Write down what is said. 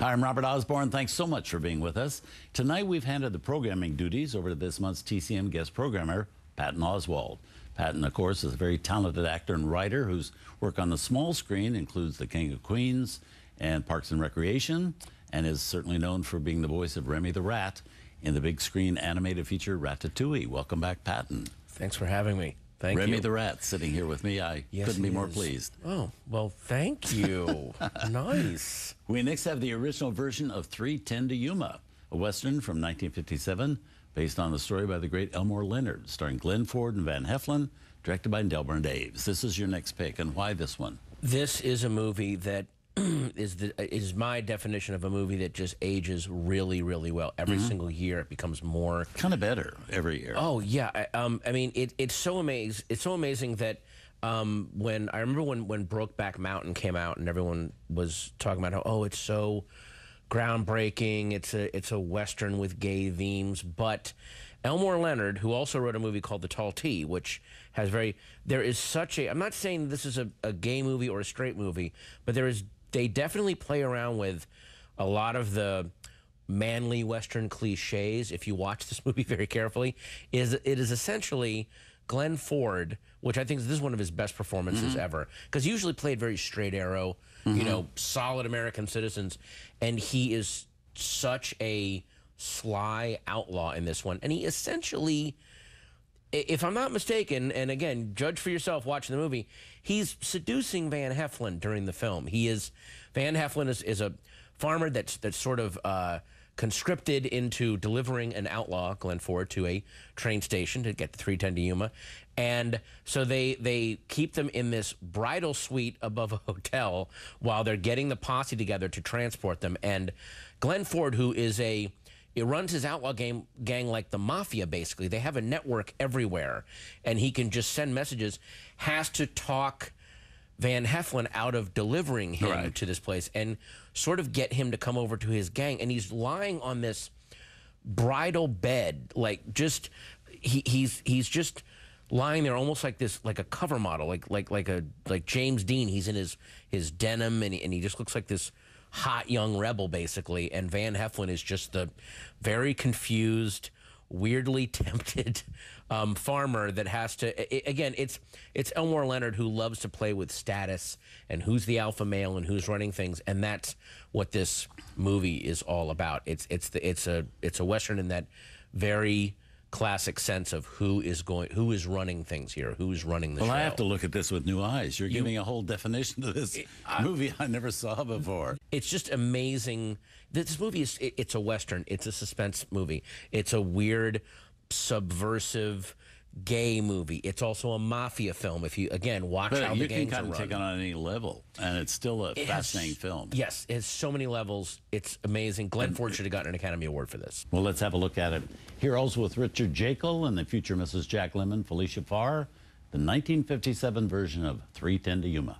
Hi, I'm Robert Osborne. Thanks so much for being with us. Tonight, we've handed the programming duties over to this month's TCM guest programmer, Patton Oswalt. Patton, of course, is a very talented actor and writer whose work on the small screen includes The King of Queens and Parks and Recreation, and is certainly known for being the voice of Remy the Rat in the big screen animated feature Ratatouille. Welcome back, Patton. Thanks for having me. Thank you. Remy the Rat sitting here with me. I couldn't be more pleased. Oh, well, thank you. Nice. We next have the original version of 3:10 to Yuma, a Western from 1957, based on the story by the great Elmore Leonard, starring Glenn Ford and Van Heflin, directed by Delbert Daves. This is your next pick, and why this one? This is a movie that is my definition of a movie that just ages really, really well. Every single year, it becomes more kind of better every year. Oh yeah, I mean, it's so amazing. It's so amazing that when I remember when Brokeback Mountain came out, and everyone was talking about how it's so groundbreaking. It's a Western with gay themes, but Elmore Leonard, who also wrote a movie called The Tall T, which has there is such a, I'm not saying this is a gay movie or a straight movie, but they definitely play around with a lot of the manly Western cliches. If you watch this movie very carefully, it is essentially Glenn Ford, which I think this is one of his best performances ever, because he usually played very straight arrow, you know, solid American citizens, and he is such a sly outlaw in this one. And he essentially, if I'm not mistaken, and again, judge for yourself watching the movie, he's seducing Van Heflin during the film. Van Heflin is a farmer that's sort of conscripted into delivering an outlaw, Glenn Ford, to a train station to get the 310 to Yuma. And so they keep them in this bridal suite above a hotel while they're getting the posse together to transport them. And Glenn Ford, who is it runs his outlaw gang like the mafia, basically. They have a network everywhere, and he can just send messages, has to talk Van Heflin out of delivering him to this place and sort of get him to come over to his gang. And he's lying on this bridal bed, like just, he's just lying there almost like this, like a cover model, like James Dean. He's in his denim, and he just looks like this hot young rebel, basically, and Van Heflin is just the very confused, weirdly tempted farmer that has to, again, it's Elmore Leonard, who loves to play with status and who's the alpha male and who's running things, and that's what this movie is all about. It's a Western in that very classic sense of who is running things here, who's running the show. Well, I have to look at this with new eyes. You're giving a whole definition to this movie I never saw before. It's just amazing. This movie it's a Western. It's a suspense movie. It's a weird, subversive, gay movie. It's also a mafia film. If you, again, watch how the gangs are run. You can kind of take it on any level, and it's still a fascinating film. Yes, it has so many levels. It's amazing. Glenn Ford should have gotten an Academy Award for this. Well, let's have a look at it. Here also with Richard Jekyll and the future Mrs. Jack Lemmon, Felicia Farr, the 1957 version of 3:10 to Yuma.